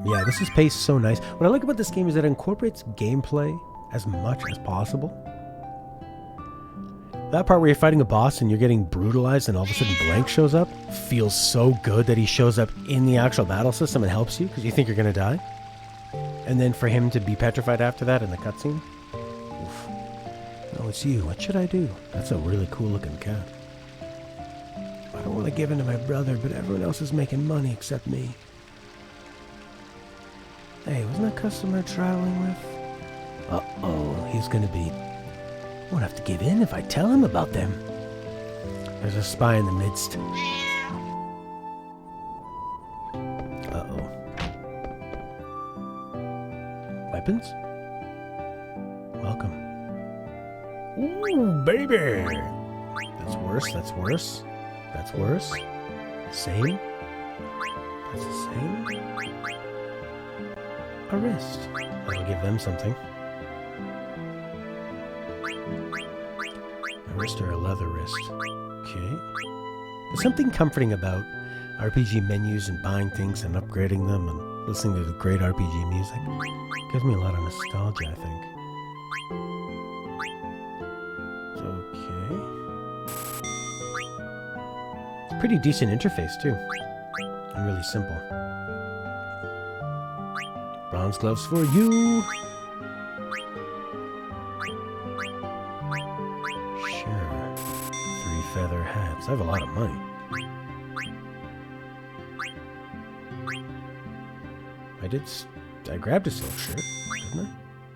Yeah, this is paced so nice. What I like about this game is that it incorporates gameplay as much as possible. That part where you're fighting a boss and you're getting brutalized and all of a sudden Blank shows up feels so good that he shows up in the actual battle system and helps you because you think you're going to die. And then for him to be petrified after that in the cutscene. Oof. Oh, it's you. What should I do? That's a really cool looking cat. I don't want to give in to my brother, but everyone else is making money except me. Hey, wasn't that customer traveling with? Uh-oh, he's going to be... Won't have to give in if I tell him about them. There's a spy in the midst. Uh-oh. Weapons? Welcome. Ooh, baby! That's worse, that's worse. That's worse. Same. That's the same. A wrist. That'll give them something. Wrist or a leather wrist. Okay. There's something comforting about RPG menus and buying things and upgrading them and listening to the great RPG music. It gives me a lot of nostalgia, I think. Okay. It's a pretty decent interface, too. And really simple. Bronze gloves for you! Feather hats. I have a lot of money. I grabbed a silk shirt, didn't I?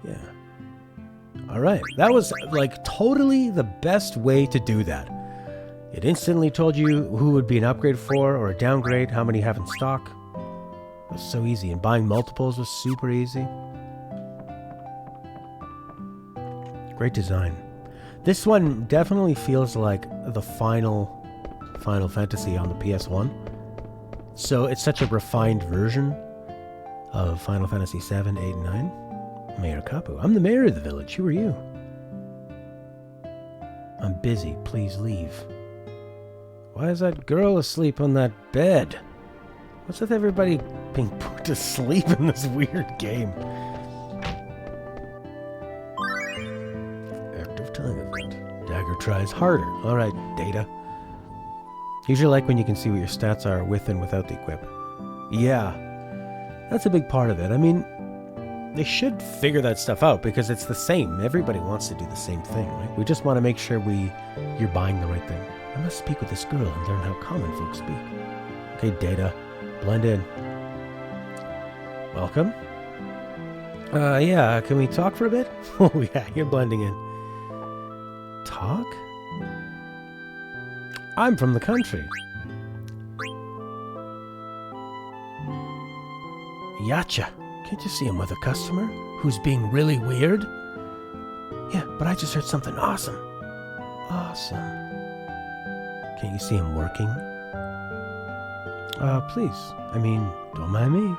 Yeah. Alright, that was like totally the best way to do that. It instantly told you who would be an upgrade for or a downgrade, how many have in stock. It was so easy, and buying multiples was super easy. Great design. This one definitely feels like the final Final Fantasy on the PS1. So it's such a refined version of Final Fantasy 7, 8, and 9. Mayor Kapu. I'm the mayor of the village. Who are you? I'm busy. Please leave. Why is that girl asleep on that bed? What's with everybody being put to sleep in this weird game? Time event. Dagger tries harder. Alright, Data. Usually like when you can see what your stats are with and without the equip. Yeah. That's a big part of it. I mean, they should figure that stuff out because it's the same. Everybody wants to do the same thing, right? We just want to make sure you're buying the right thing. I must speak with this girl and learn how common folks speak. Okay, Data. Blend in. Welcome. Yeah, can we talk for a bit? Oh yeah, you're blending in. Talk? I'm from the country. Yacha. Can't you see him with a customer who's being really weird? Yeah, but I just heard something awesome. Awesome. Can't you see him working? Please. I mean, don't mind me.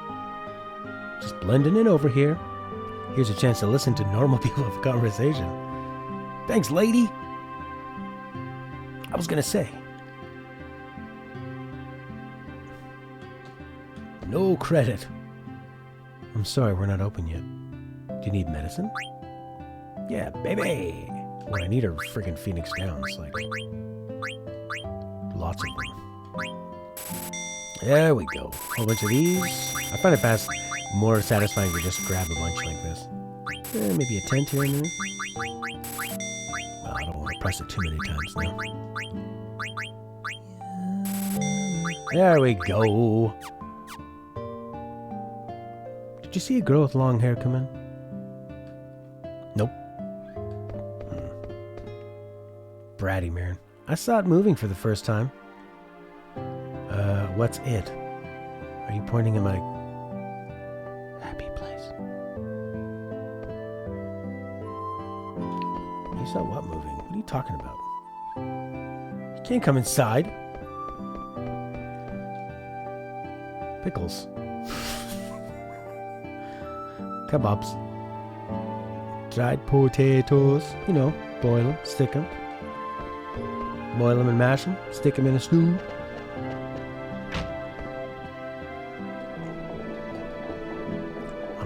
Just blending in over here. Here's a chance to listen to normal people have a conversation. Thanks, lady. I was gonna say. No credit. I'm sorry, we're not open yet. Do you need medicine? Yeah, baby. Well, I need a friggin' Phoenix Downs, like lots of them. There we go. A whole bunch of these. I find it more satisfying to just grab a bunch like this. Maybe a tent here and there. Well, I don't want to press it too many times now. There we go. Did you see a girl with long hair come in? Nope. Bratty Mirren. I saw it moving for the first time. What's it? Are you pointing at my happy place? You saw what moving? What are you talking about? You can't come inside. Pickles. Kebabs. Dried potatoes. You know, boil them, stick them. Boil them and mash them. Stick them in a stew.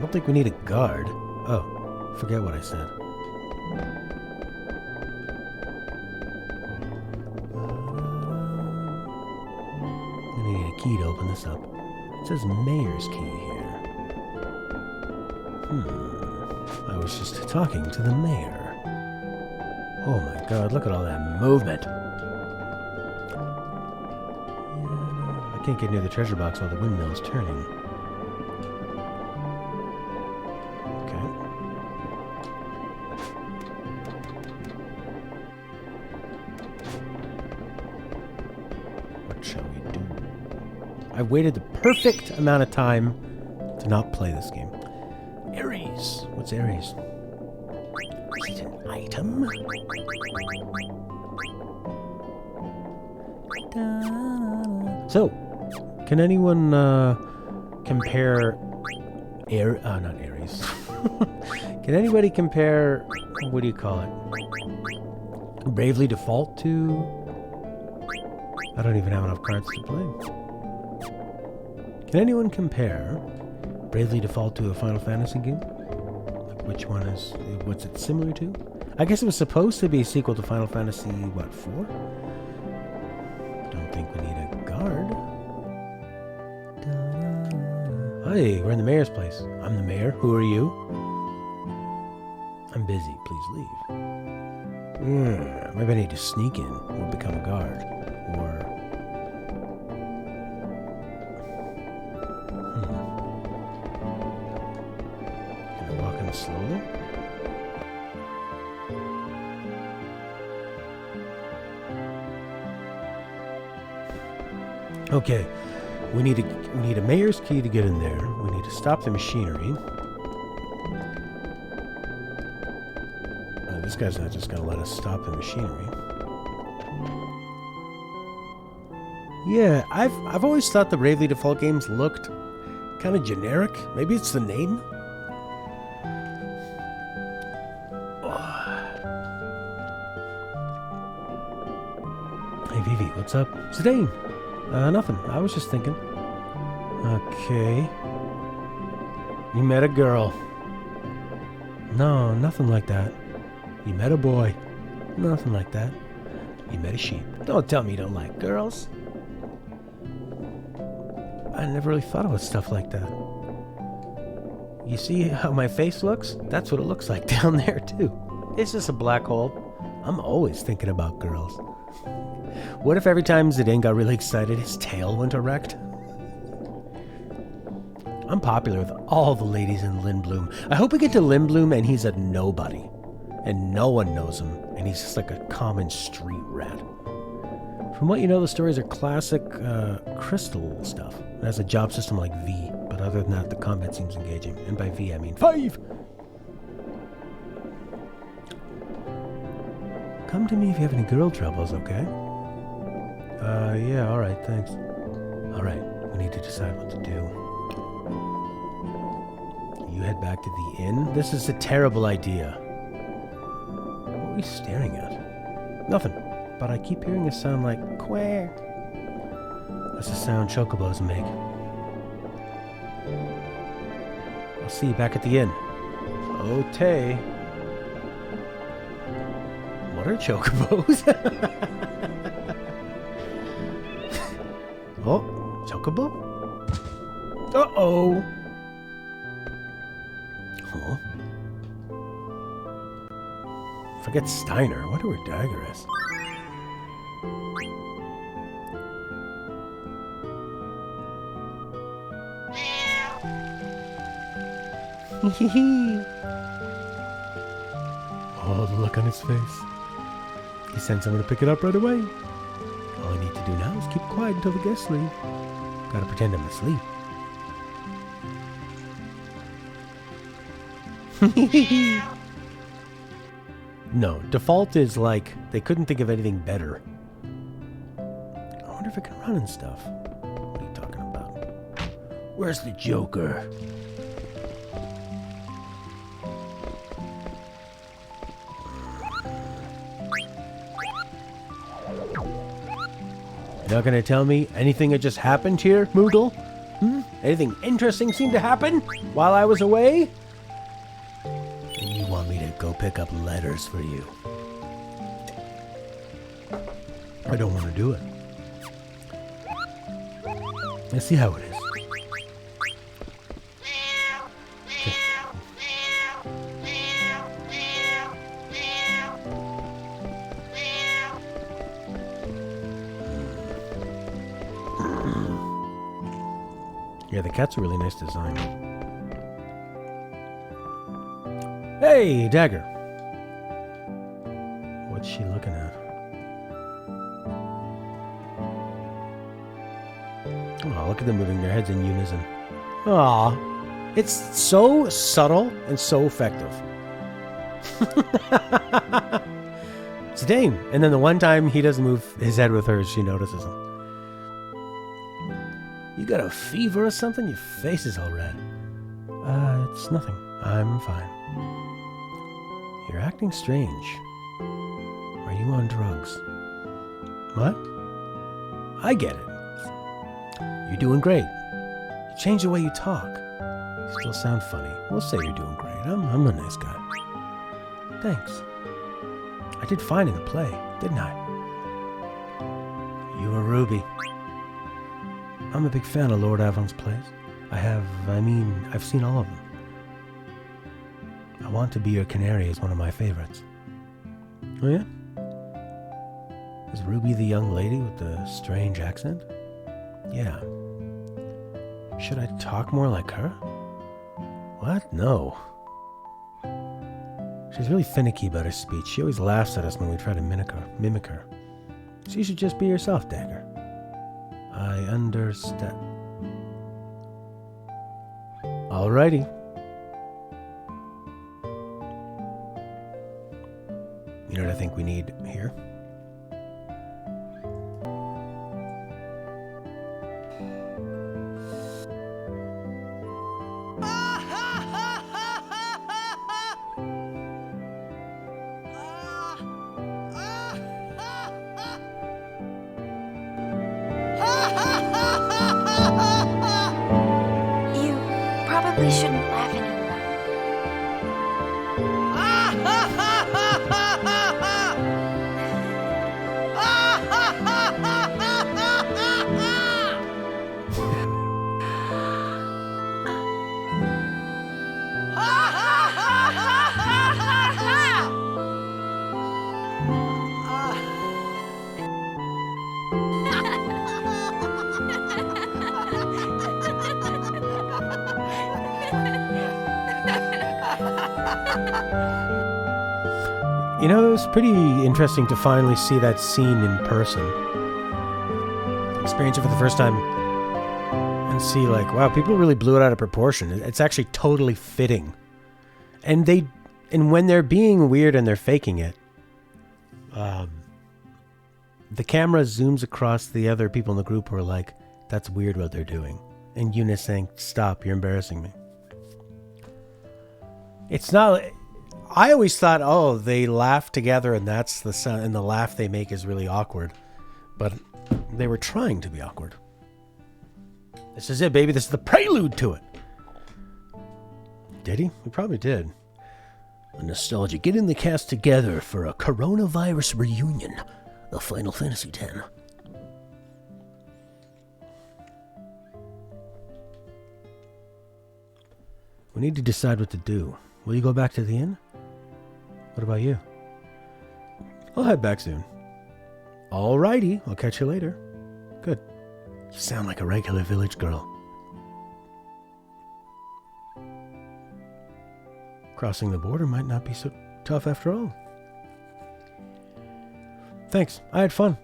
don't think we need a guard. Oh, forget what I said. I need a key to open this up. It says mayor's key here. I was just talking to the mayor. Oh my god, look at all that movement. I can't get near the treasure box while the windmill's turning. Okay. What shall we do? I've waited the perfect amount of time to not play this game. Aries. What's Aries? Is it an item? So, can anyone compare not Aries. Can anybody compare, what do you call it? Bravely Default to? I don't even have enough cards to play. Can anyone compare Bravely Default to a Final Fantasy game? Like which one is, what's it similar to? I guess it was supposed to be a sequel to Final Fantasy, what, 4? Don't think we need a guard. Hey, we're in the mayor's place. I'm the mayor. Who are you? I'm busy. Please leave. Maybe I need to sneak in or become a guard. Or... Can I walk in slowly? Okay. We need a mayor's key to get in there. We need to stop the machinery. This guy's not just going to let us stop the machinery. Yeah, I've always thought the Bravely Default games looked kind of generic. Maybe it's the name. Hey Vivi, what's up? Zidane. Nothing. I was just thinking. Okay. You met a girl. No, nothing like that. You met a boy. Nothing like that. You met a sheep. Don't tell me you don't like girls. I never really thought about stuff like that. You see how my face looks? That's what it looks like down there, too. It's just a black hole. I'm always thinking about girls. What if every time Zidane got really excited, his tail went erect? I'm popular with all the ladies in Lindblum. I hope we get to Lindblum and he's a nobody. And no one knows him. And he's just like a common street rat. From what you know, the stories are classic crystal stuff. It has a job system like V. But other than that, the combat seems engaging. And by V, I mean 5! Come to me if you have any girl troubles, okay? Yeah, alright, thanks. Alright, we need to decide what to do. You head back to the inn? This is a terrible idea. What are we staring at? Nothing, but I keep hearing a sound like quack. That's the sound chocobos make. I'll see you back at the inn. Okay. What are chocobos? Oh, chocobo? Uh-oh! Huh? Forget Steiner. I wonder where Dagger is. Oh, the look on his face. He sent someone to pick it up right away. All I need to do now is keep quiet until the guests leave. Gotta pretend I'm asleep. No, default is like, they couldn't think of anything better. I wonder if it can run and stuff. What are you talking about? Where's the Joker? You're not gonna tell me anything that just happened here, Moodle? Anything interesting seem to happen while I was away? And you want me to go pick up letters for you? I don't want to do it. Let's see how it is. Yeah, the cat's a really nice design. Hey, Dagger. What's she looking at? Oh, look at them moving their heads in unison. Aw, it's so subtle and so effective. It's Dane. And then the one time he doesn't move his head with hers, she notices him. You got a fever or something? Your face is all red. It's nothing. I'm fine. You're acting strange. Are you on drugs? What? I get it. You're doing great. You changed the way you talk. You still sound funny. We'll say you're doing great. I'm a nice guy. Thanks. I did fine in the play, didn't I? You were Ruby. I'm a big fan of Lord Avon's plays. I've seen all of them. I Want to Be Your Canary is one of my favorites. Oh yeah? Is Ruby the young lady with the strange accent? Yeah. Should I talk more like her? What? No. She's really finicky about her speech. She always laughs at us when we try to mimic her. So you should just be yourself, Dagger. I understand. Alrighty. You know what I think we need here? Probably shouldn't laugh anymore. You know, it was pretty interesting to finally see that scene in person. Experience it for the first time and see like, wow, people really blew it out of proportion. It's actually totally fitting. And when they're being weird and they're faking it, the camera zooms across the other people in the group who are like, that's weird what they're doing. And Eunice saying, stop, you're embarrassing me. It's not... I always thought, oh, they laugh together and that's the sound, and the laugh they make is really awkward. But they were trying to be awkward. This is it, baby. This is the prelude to it. Did he? He probably did. A nostalgia. Getting the cast together for a coronavirus reunion. The Final Fantasy X. We need to decide what to do. Will you go back to the inn? What about you? I'll head back soon. Alrighty, I'll catch you later. Good. You sound like a regular village girl. Crossing the border might not be so tough after all. Thanks, I had fun.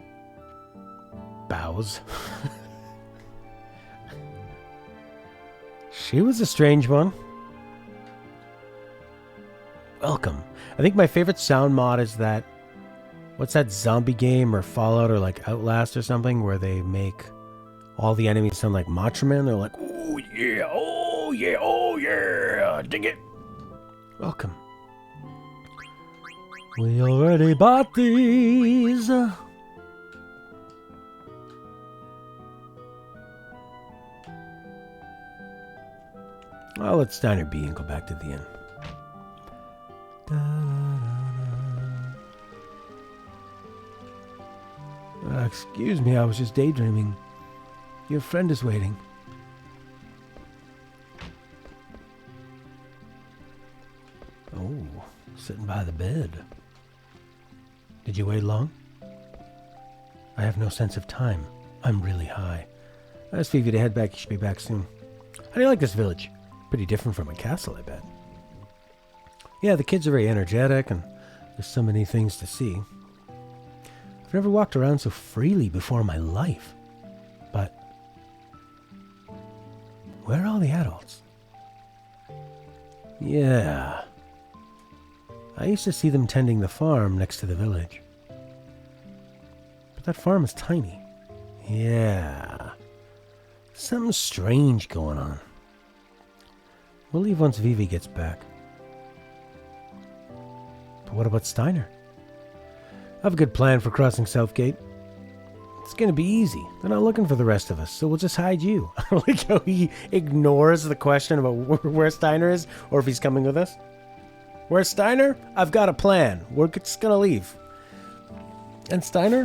Bows. She was a strange one. Welcome. I think my favorite sound mod is that, what's that zombie game or Fallout or like Outlast or something where they make all the enemies sound like Macho Man? They're like, oh yeah, oh yeah, oh yeah, dig it. Welcome. We already bought these. I'll let Steiner be and go back to the inn. Excuse me, I was just daydreaming. Your friend is waiting. Oh, sitting by the bed. Did you wait long? I have no sense of time. I'm really high. I asked Phoebe to head back. You should be back soon. How do you like this village? Pretty different from a castle, I bet. Yeah, the kids are very energetic, and there's so many things to see. I've never walked around so freely before in my life. But where are all the adults? Yeah. I used to see them tending the farm next to the village. But that farm is tiny. Yeah. Something strange going on. We'll leave once Vivi gets back. But what about Steiner? I have a good plan for crossing Southgate. It's going to be easy. They're not looking for the rest of us, so we'll just hide you. I like how he ignores the question about where Steiner is, or if he's coming with us. Where's Steiner? I've got a plan. We're just going to leave. And Steiner?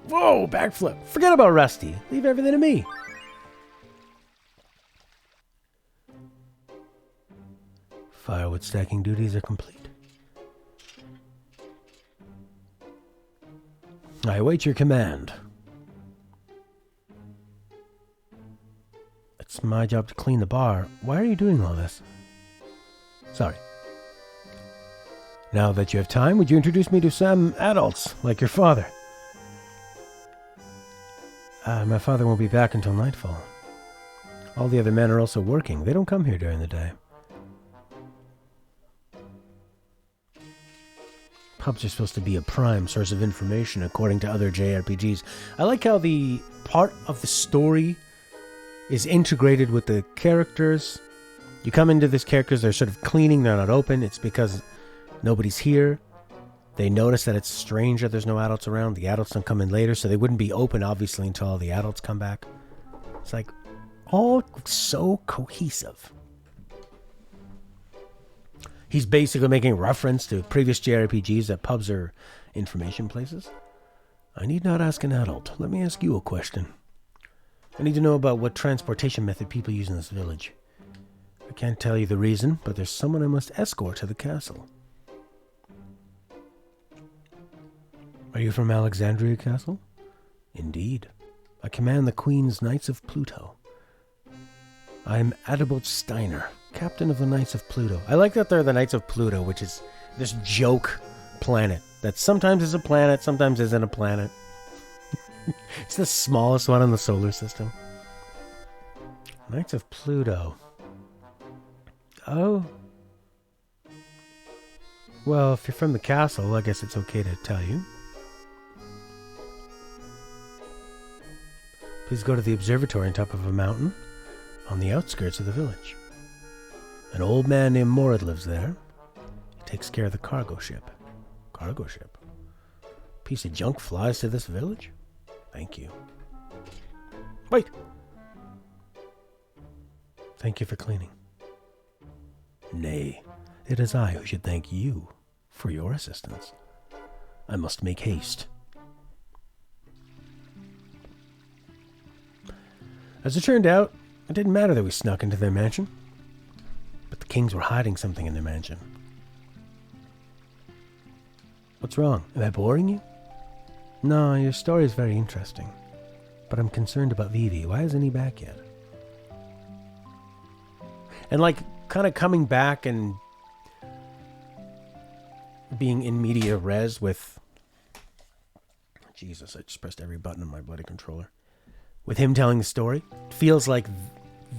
Whoa, backflip. Forget about Rusty. Leave everything to me. Firewood stacking duties are complete. I await your command. It's my job to clean the bar. Why are you doing all this? Sorry. Now that you have time, would you introduce me to some adults, like your father? My father won't be back until nightfall. All the other men are also working. They don't come here during the day. Pubs are supposed to be a prime source of information according to other JRPGs. I like how the part of the story is integrated with the characters. You come into these characters, they're sort of cleaning, they're not open. It's because nobody's here. They notice that it's strange that there's no adults around. The adults don't come in later, so they wouldn't be open, obviously, until all the adults come back. It's like all so cohesive. He's basically making reference to previous JRPGs that pubs are information places. I need not ask an adult. Let me ask you a question. I need to know about what transportation method people use in this village. I can't tell you the reason, but there's someone I must escort to the castle. Are you from Alexandria Castle? Indeed. I command the Queen's Knights of Pluto. I am Adalbert Steiner, captain of the Knights of Pluto. I like that they're the Knights of Pluto, which is this joke planet that sometimes is a planet, sometimes isn't a planet. It's the smallest one in the solar system. Knights of Pluto. Oh. Well, if you're from the castle, I guess it's okay to tell you. Please go to the observatory on top of a mountain on the outskirts of the village. An old man named Morad lives there. He takes care of the cargo ship. Cargo ship? Piece of junk flies to this village? Thank you. Wait! Thank you for cleaning. Nay, it is I who should thank you for your assistance. I must make haste. As it turned out, it didn't matter that we snuck into their mansion. But the kings were hiding something in their mansion. What's wrong? Am I boring you? No, your story is very interesting. But I'm concerned about Vivi. Why isn't he back yet? And like, kind of coming back and being in media res with... Jesus, I just pressed every button on my bloody controller. With him telling the story, it feels like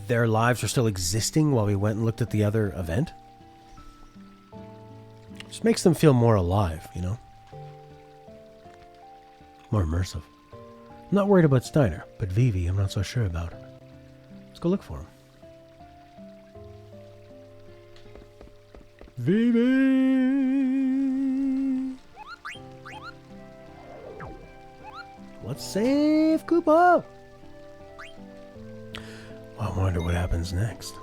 their lives are still existing while we went and looked at the other event. Just makes them feel more alive, you know? More immersive. I'm not worried about Steiner, but Vivi I'm not so sure about. Let's go look for him. Vivi! Let's save Koopa! I wonder what happens next.